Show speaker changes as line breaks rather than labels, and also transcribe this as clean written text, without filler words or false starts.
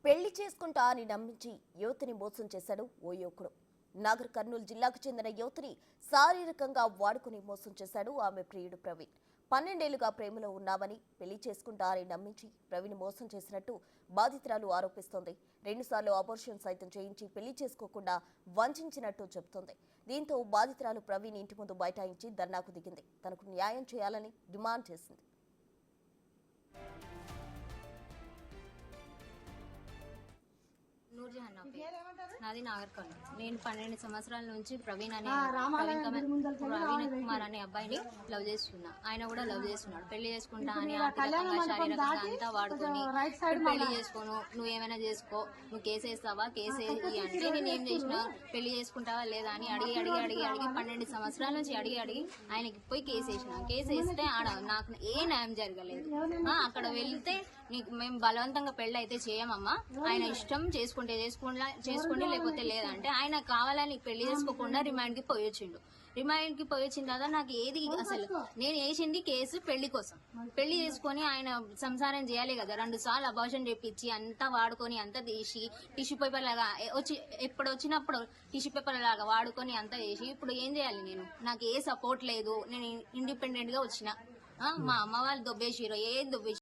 పెళ్లి చేసుకుంటా అని నమ్మించి యువతిని మోసం చేశాడు ఓ యువకుడు. నాగర్ కర్నూలు జిల్లాకు చెందిన యువతిని శారీరకంగా వాడుకుని మోసం చేశాడు ఆమె ప్రియుడు ప్రవీణ్. 12 ఏళ్లుగా ప్రేమలో ఉన్నామని పెళ్లి చేసుకుంటా అని నమ్మించి ప్రవీణ్ మోసం చేసినట్టు బాధితురాలు ఆరోపిస్తోంది. 2 సార్లు అబార్షన్ సైతం చేయించి పెళ్లి చేసుకోకుండా వంచినట్టు చెబుతోంది. దీంతో బాధితురాలు ప్రవీణ్ ఇంటి ముందు బైఠాయించి ధర్నాకు దిగింది. తనకు న్యాయం చేయాలని డిమాండ్ చేసింది.
నాది నాగర్ కర్నూలు. నేను 12 సంవత్సరాల నుంచి ప్రవీణ్ కుమార్ అనే అబ్బాయిని లవ్ చేస్తున్నా. ఆయన కూడా లవ్ చేస్తున్నాడు. పెళ్లి చేసుకుంటా అని శారీరకంగా అంతా వాడుకొని పెళ్లి చేసుకోను, నువ్వు ఏమైనా చేసుకో, నువ్వు కేసు వేస్తావా, కేసు అంటే నేను ఏం చేసినా, పెళ్లి చేసుకుంటావా లేదా అని అడిగి 12 సంవత్సరాల నుంచి అడిగి ఆయనకి పోయి కేసు వేసిన. కేసు వేస్తే ఆడ నాకు ఏ న్యాయం జరగలేదు. అక్కడ వెళ్తే నీకు మేము బలవంతంగా పెళ్లి అయితే చేయమమ్మా, ఆయన ఇష్టం చేసుకోండి లేకపోతే లేదంటే ఆయన కావాలని పెళ్లి చేసుకోకుండా రిమాండ్ కి పోయి వచ్చిన తర్వాత నాకు ఏది అసలు నేను వేసింది కేసు పెళ్లి కోసం. పెళ్లి చేసుకుని ఆయన సంసారం చేయాలి కదా. 2 సార్లు అబార్షన్ చేపించి అంతా వాడుకొని అంతా తీసి టిష్యూ పేపర్ లాగా ఎప్పుడు వచ్చినప్పుడు టిష్యూ పేపర్ లాగా వాడుకొని అంతా చేసి ఇప్పుడు ఏం చేయాలి నేను? నాకు ఏ సపోర్ట్ లేదు. నేను ఇండిపెండెంట్ గా వచ్చిన. మా అమ్మ వాళ్ళు దొబ్బేసిరో ఏది దొబ్బేసి